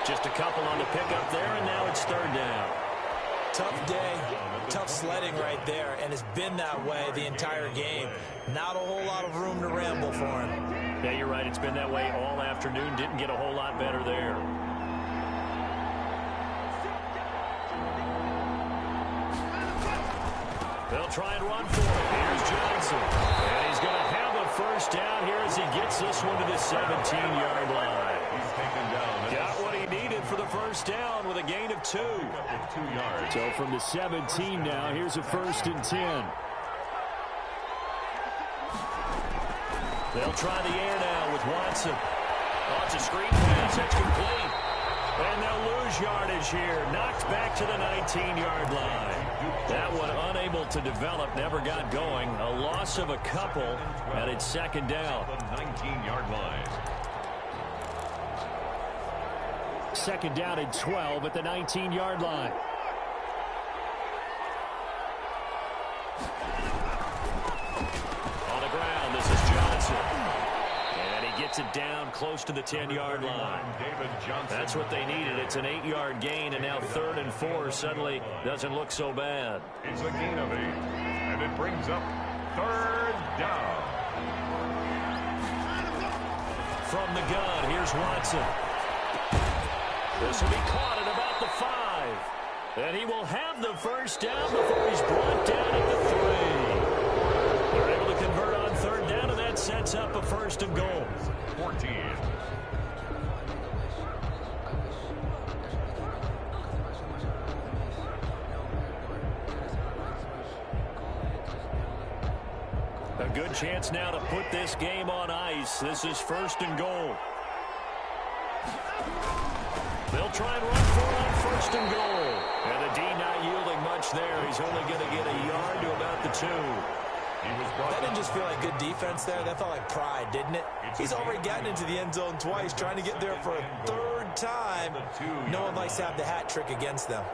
Just a couple on the pickup there, and now it's third down. Tough day, tough sledding right there, and it's been that way the entire game. Not a whole lot of room to ramble for him. Yeah, you're right. It's been that way all afternoon. Didn't get a whole lot better there. They'll try and run for it. Here's Johnson. And he's going to have a first down here as he gets this one to the 17-yard line. He's taken down. Got what he needed for the first down with a gain of 2. 2 yards. So from the 17 now, here's a 1st and 10. They'll try the air now with Watson. Oh, it's a screen pass. That's complete. And they'll lose yardage here. Knocked back to the 19-yard line. That one unable to develop, never got going. A loss of a couple, and it's second down. The 19-yard line. Second down and 12 at the 19-yard line. On the ground, this is Johnson. And he gets it down close to the 10-yard line. That's what they needed. It's an 8-yard gain, and now 3rd and 4 suddenly doesn't look so bad. It's a gain of 8, and it brings up 3rd down. From the gun, here's Watson. This will be caught at about the 5. And he will have the first down before he's brought down at the 3. They're able to convert on 3rd down, and that sets up a 1st and goal. 14. A good chance now to put this game on ice. This is 1st and goal. They'll try and run for it on 1st and goal. And the D not yielding much there. He's only going to get a yard to about the 2. That didn't just feel like good defense there. That felt like pride, didn't it? He's already gotten into the end zone twice, trying to get there for a 3rd time. No one likes to have the hat trick against them.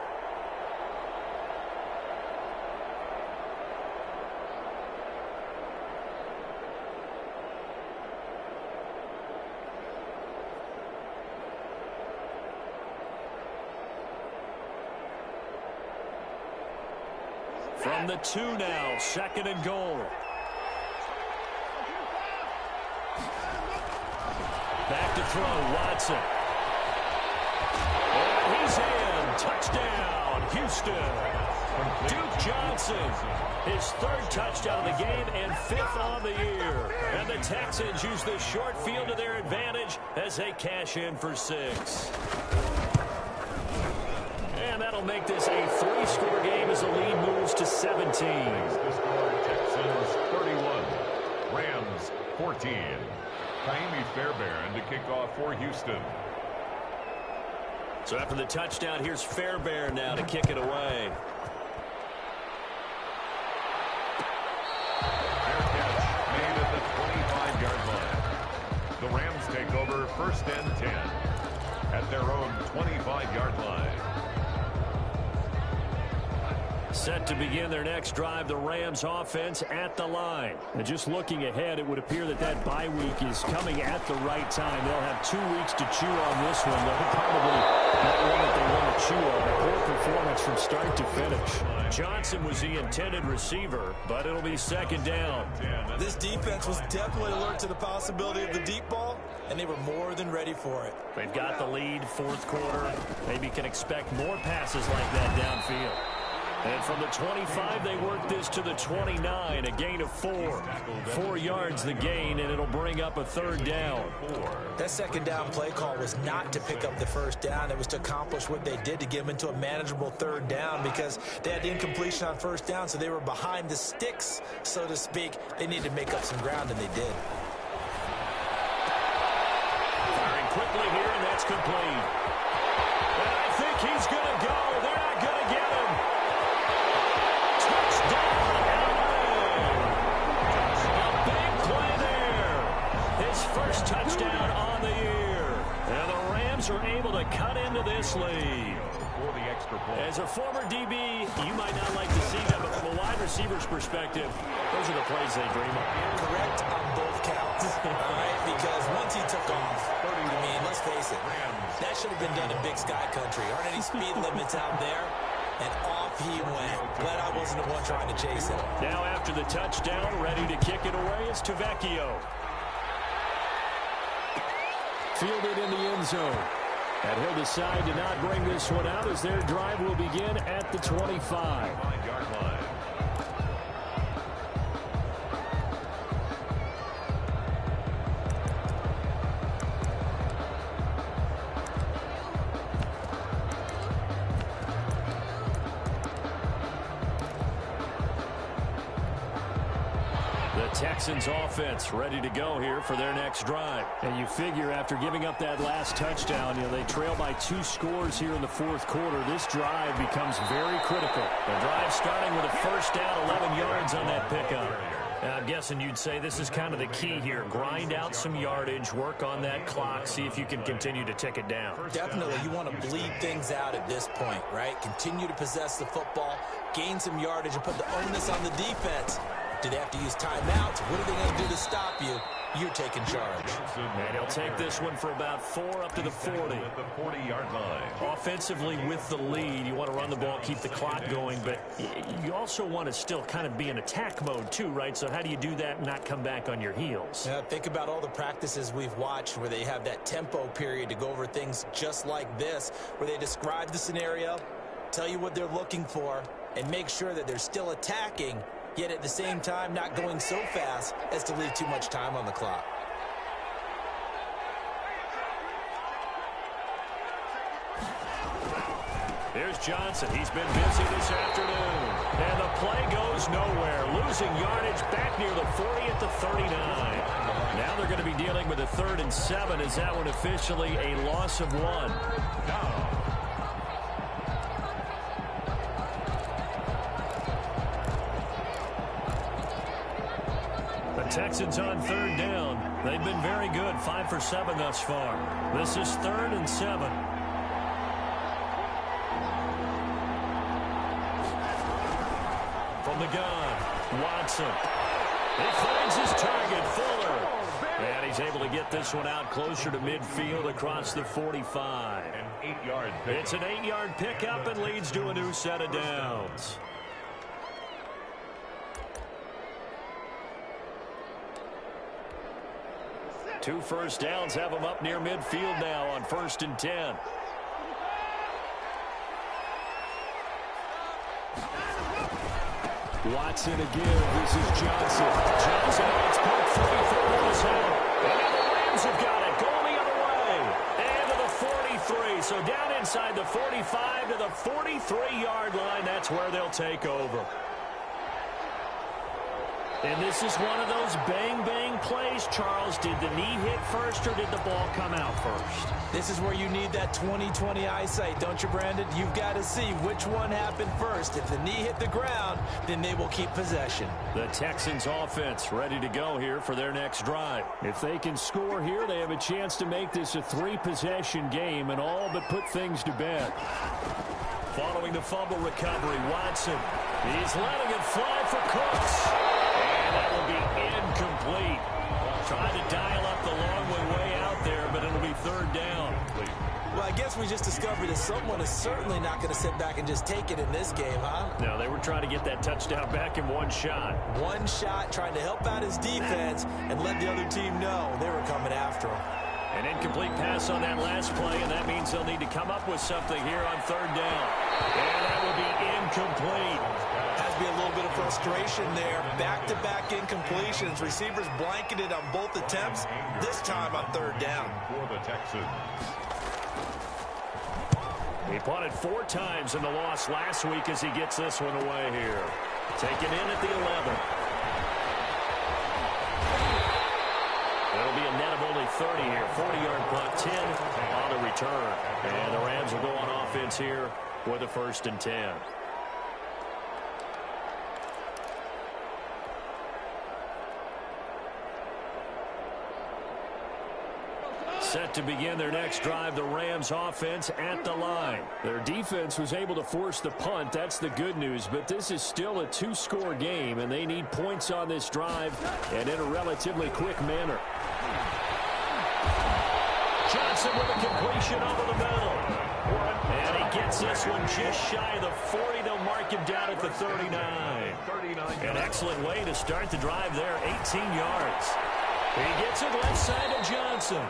From the 2 now, 2nd and goal. Back to throw, Watson. And he's in. Touchdown, Houston. Duke Johnson, his 3rd touchdown of the game and 5th on the year. And the Texans use the short field to their advantage as they cash in for 6. And that'll make this a 3-score game as the lead moves to 17. The score, Texans 31, Rams 14. Kaimi Fairbairn to kick off for Houston. So after the touchdown, here's Fairbairn now to kick it away. first and 10 at their own 25-yard line. Set to begin their next drive, the Rams offense at the line. And just looking ahead, it would appear that bye week is coming at the right time. They'll have 2 weeks to chew on this one. They'll probably not one that they want to chew on. A poor performance from start to finish. Johnson was the intended receiver, but it'll be second down. This defense was definitely alert to the possibility of the deep ball, and they were more than ready for it. They've got the lead, fourth quarter. Maybe can expect more passes like that downfield. And from the 25, they work this to the 29, a gain of 4. 4 yards the gain, and it'll bring up a third down. That second down play call was not to pick up the first down. It was to accomplish what they did, to get them into a manageable third down, because they had the incompletion on first down, so they were behind the sticks, so to speak. They needed to make up some ground, and they did. Firing quickly here, and that's complete. And I think he's going to go. They're not going to get him. First touchdown on the year. And the Rams are able to cut into this lead. As a former DB, you might not like to see that, but from a wide receiver's perspective, those are the plays they dream of. Correct on both counts, all right? Because once he took off, I mean, let's face it, that should have been done in Big Sky Country. Aren't any speed limits out there? And off he went. Glad I wasn't the one trying to chase him. Now after the touchdown, ready to kick it away is Tavecchio. Fielded in the end zone. And he'll decide to not bring this one out as their drive will begin at the 25-yard line. Texans offense ready to go here for their next drive. And you figure after giving up that last touchdown, they trail by 2 scores here in the fourth quarter. This drive becomes very critical. The drive starting with a first down, 11 yards on that pickup. I'm guessing you'd say this is kind of the key here. Grind out some yardage, work on that clock, see if you can continue to tick it down. Definitely. You want to bleed things out at this point, right? Continue to possess the football, gain some yardage, and put the onus on the defense. Do they have to use timeouts? What are they going to do to stop you? You're taking charge. And he'll take this one for about 4 up to the 40. The 40-yard line. Offensively with the lead, you want to run the ball, keep the clock going, but you also want to still kind of be in attack mode too, right? So how do you do that and not come back on your heels? Think about all the practices we've watched where they have that tempo period to go over things just like this, where they describe the scenario, tell you what they're looking for, and make sure that they're still attacking, yet at the same time not going so fast as to leave too much time on the clock. Here's Johnson. He's been busy this afternoon. And the play goes nowhere. Losing yardage back near the 40 at the 39. Now they're going to be dealing with a 3rd and 7. Is that one officially a loss of 1? Texans on 3rd down. They've been very good, 5 for 7 thus far. This is 3rd and 7. From the gun, Watson. He finds his target, Fuller. And he's able to get this one out closer to midfield across the 45. An 8-yard pickup. It's an 8-yard pickup and leads to a new set of downs. Two first downs have them up near midfield now on 1st and 10. Watson again. This is Johnson. Johnson on its punt 34 on his head. And now the Rams have got it. Going the other way. And to the 43. So down inside the 45 to the 43-yard line. That's where they'll take over. And this is one of those bang-bang plays, Charles. Did the knee hit first or did the ball come out first? This is where you need that 20/20 eyesight, don't you, Brandon? You've got to see which one happened first. If the knee hit the ground, then they will keep possession. The Texans offense ready to go here for their next drive. If they can score here, they have a chance to make this a 3-possession game and all but put things to bed. Following the fumble recovery, Watson. He's letting it fly for Cooks. And that will be incomplete. Trying to dial up the long way out there, but it'll be third down. Well, I guess we just discovered that someone is certainly not going to sit back and just take it in this game, huh? No, they were trying to get that touchdown back in one shot. One shot, trying to help out his defense and let the other team know they were coming after him. An incomplete pass on that last play, and that means they'll need to come up with something here on third down. And that will be incomplete. Has to be a little bit of frustration there. Back-to-back incompletions. Receivers blanketed on both attempts, this time on third down. For the Texans. He punted 4 times in the loss last week as he gets this one away here. Taken in at the 11. It'll be a net of only 30 here. 40-yard punt, 10 on the return. And the Rams will go on offense here with a 1st and 10. Set to begin their next drive, the Rams offense at the line. Their defense was able to force the punt. That's the good news, but this is still a 2-score game, and they need points on this drive and in a relatively quick manner. Johnson with a completion over the middle. And he gets this one just shy of the 40. They'll mark him down at the 39. An excellent way to start the drive there, 18 yards. He gets it left side to Johnson.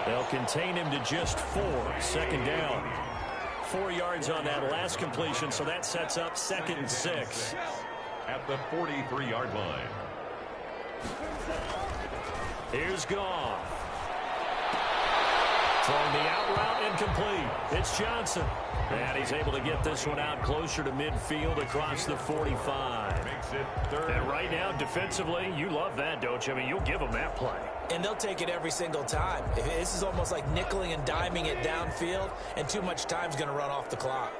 They'll contain him to just 4. 2nd down. 4 yards on that last completion, so that sets up 2nd and 6. At the 43-yard line. Here's Goff. Throwing the out route incomplete. It's Johnson. And he's able to get this one out closer to midfield across the 45. Makes it 3rd. And right now, defensively, you love that, don't you? I mean, you'll give them that play. And they'll take it every single time. This is almost like nickeling and diming it downfield, and too much time's going to run off the clock.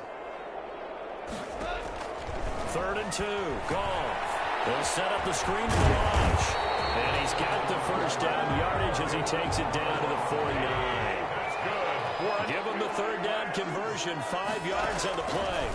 3rd and 2. Goff. They'll set up the screen for launch. And he's got the 1st down yardage as he takes it down to the 49. Give him the 3rd down conversion. 5 yards on the play.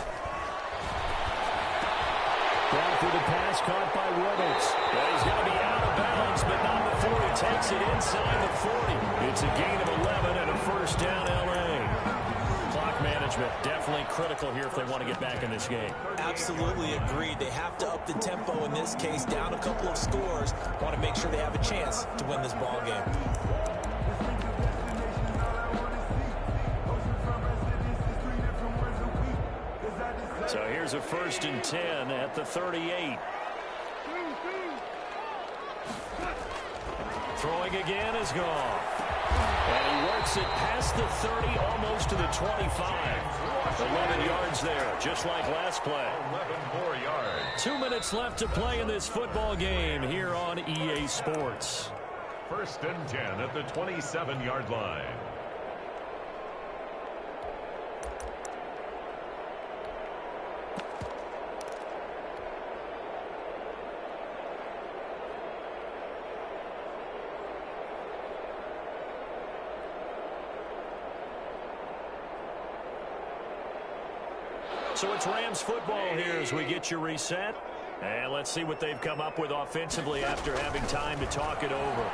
Down through the pass, caught by Reynolds. Well, he's going to be out of bounds, but not before he takes it inside the 40. It's a gain of 11 and a 1st down LA. Clock management definitely critical here if they want to get back in this game. Absolutely agreed. They have to up the tempo in this case, down a couple of scores. Want to make sure they have a chance to win this ball game. So here's a 1st and 10 at the 38. Throwing again is Goff. And he works it past the 30, almost to the 25. 11 yards there, just like last play. 11 more yards. 2 minutes left to play in this football game here on EA Sports. 1st and 10 at the 27-yard line. So it's Rams football here as we get you reset. And let's see what they've come up with offensively after having time to talk it over.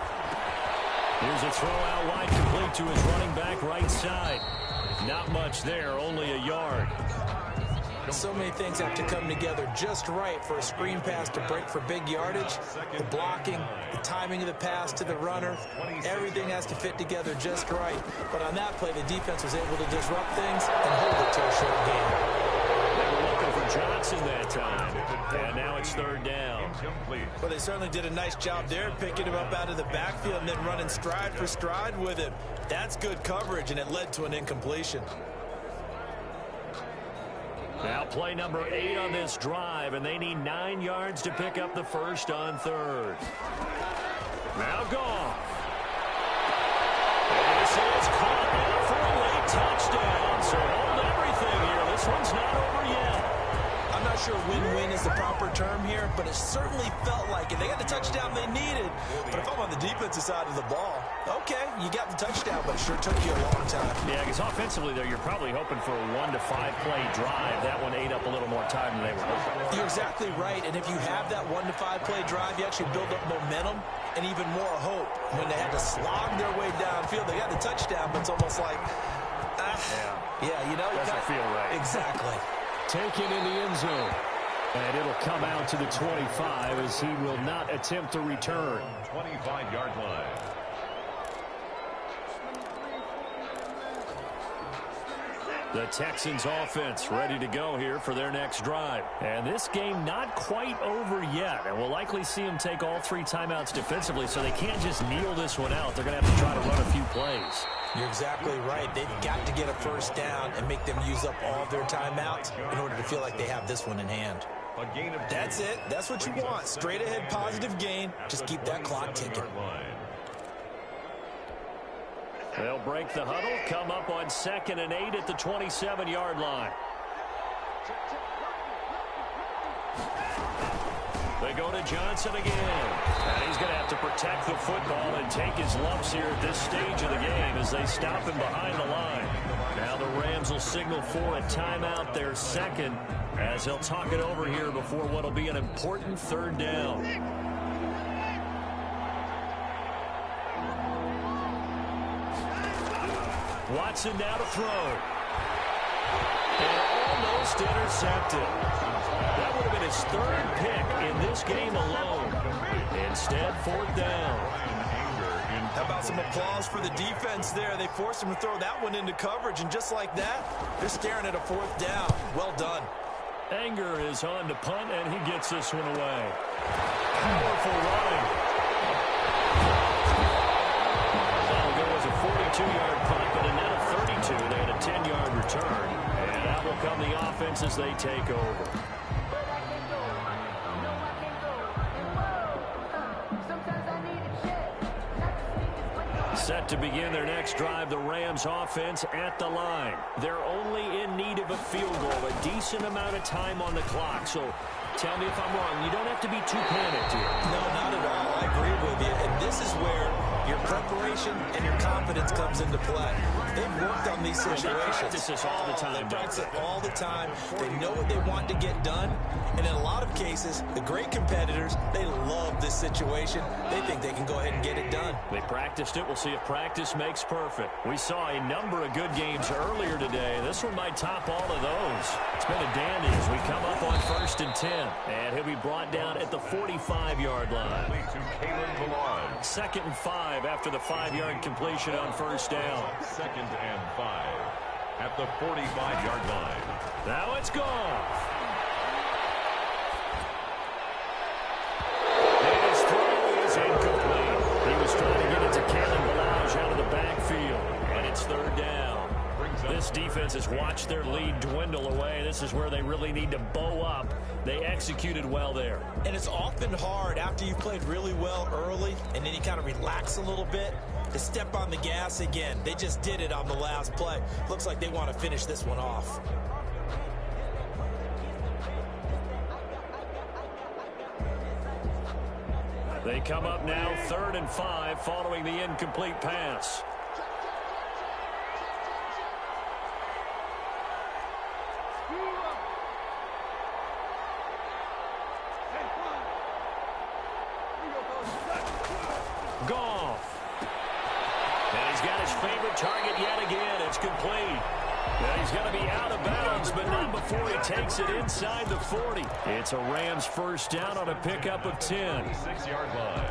Here's a throw out wide, complete to his running back right side. Not much there, only a yard. So many things have to come together just right for a screen pass to break for big yardage. The blocking, the timing of the pass to the runner, everything has to fit together just right. But on that play, the defense was able to disrupt things and hold it to a short game. They were looking for Johnson that time. And now it's 3rd down. Well, they certainly did a nice job there, picking him up out of the backfield and then running stride for stride with him. That's good coverage, and it led to an incompletion. Now play number 8 on this drive, and they need 9 yards to pick up the first on third. Now Goff. And this is caught now for a late touchdown. So hold everything here. This one's not over yet. I'm not sure win-win is the proper term here, but it certainly felt like it. They got the touchdown they needed. But if I'm on the defensive side of the ball, okay, you got the touchdown, but it sure took you a long time. Yeah, because offensively there, you're probably hoping for a 1 to 5 play drive. That one ate up a little more time than they were hoping. You're exactly right, and if you have that 1 to 5 play drive, you actually build up momentum and even more hope. When they had to slog their way downfield, they got the touchdown, but it's almost like, you know, doesn't feel right. Exactly. Taken in the end zone. And it'll come out to the 25 as he will not attempt to return. 25-yard line. The Texans offense ready to go here for their next drive. And this game not quite over yet. And we'll likely see them take all 3 timeouts defensively, so they can't just kneel this one out. They're going to have to try to run a few plays. You're exactly right. They've got to get a first down and make them use up all of their timeouts in order to feel like they have this one in hand. A gain of 2. That's it. That's what you want. Straight ahead positive gain. Just keep that clock ticking. They'll break the huddle, come up on 2nd and 8 at the 27-yard line. They go to Johnson again. And he's going to have to protect the football and take his lumps here at this stage of the game as they stop him behind the line. Now the Rams will signal for a timeout, their second, as they'll talk it over here before what will be an important 3rd down. Watson now to throw. And almost intercepted. That would have been his 3rd pick in this game alone. Instead, 4th down. How about some applause for the defense there? They forced him to throw that one into coverage, and just like that, they're staring at a 4th down. Well done. Anger is on to punt, and he gets this one away. Powerful running. There was a 42-yard punt, but a net of 32. They had a 10-yard return. And out will come the offense as they take over. Set to begin their next drive, the Rams offense at the line. They're only in need of a field goal, a decent amount of time on the clock. So tell me if I'm wrong. You don't have to be too panicked here. No, not at all. I agree with you. And this is where your preparation and your confidence comes into play. They've worked on these situations. They practice this all the time. They practice it all the time. They know what they want to get done. And in a lot of cases, the great competitors, they love this situation. They think they can go ahead and get it done. They practiced it. We'll see if practice makes perfect. We saw a number of good games earlier today. This one might top all of those. It's been a dandy as we come up on 1st and 10. And he'll be brought down at the 45-yard line. 2nd and 5 after the 5-yard completion on 1st down. 2nd and 5 at the 45-yard line. Now it's gone. His throw is incomplete. He was trying to get it to Kalen Balaj out of the backfield. And it's 3rd down. This defense has watched their lead dwindle away. This is where they really need to bow up. They executed well there. And it's often hard after you've played really well early and then you kind of relax a little bit to step on the gas again. They just did it on the last play. Looks like they want to finish this one off. They come up now 3rd and 5 following the incomplete pass. Goff. And he's got his favorite target yet again. It's complete. Now he's got to be out of bounds, but not before he takes it inside the 40. It's a Rams 1st down on a pickup of 10. 6-yard line.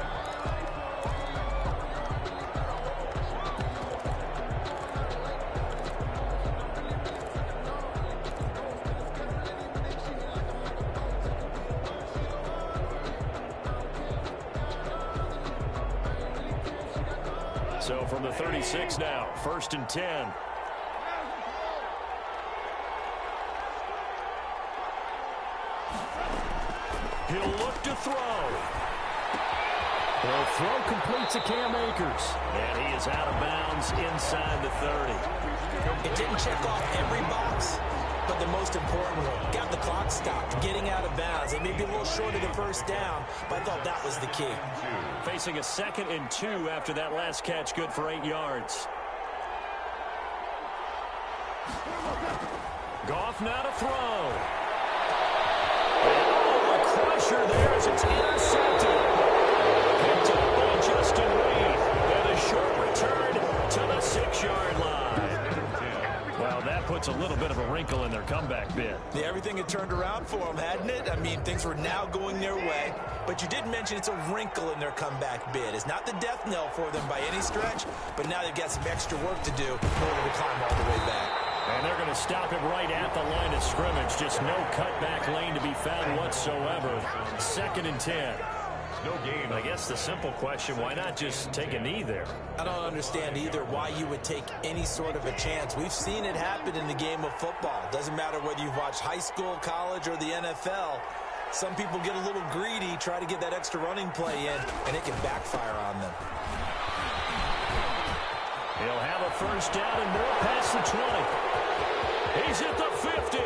So from the 36 now, 1st and 10. throw. The throw completes to Cam Akers. And he is out of bounds inside the 30. It didn't check off every box, but the most important one, got the clock stopped, getting out of bounds. It may be a little short of the first down, but I thought that was the key. Facing a 2nd and 2 after that last catch, good for 8 yards. Goff now to throw. Oh, a crusher there as it's intercepted. Picked up by Justin Reed. And a short return to the 6-yard line. Well, that puts a little bit of a wrinkle in their comeback bid. Yeah, everything had turned around for them, hadn't it? I mean, things were now going their way. But you did mention it's a wrinkle in their comeback bid. It's not the death knell for them by any stretch, but now they've got some extra work to do in order to climb all the way back. And they're going to stop it right at the line of scrimmage. Just no cutback lane to be found whatsoever. 2nd and 10. No gain. I guess the simple question, why not just take a knee there? I don't understand either why you would take any sort of a chance. We've seen it happen in the game of football. Doesn't matter whether you've watched high school, college, or the NFL. Some people get a little greedy, try to get that extra running play in, and it can backfire on them. He'll have a first down and more past the 20. He's at the 50.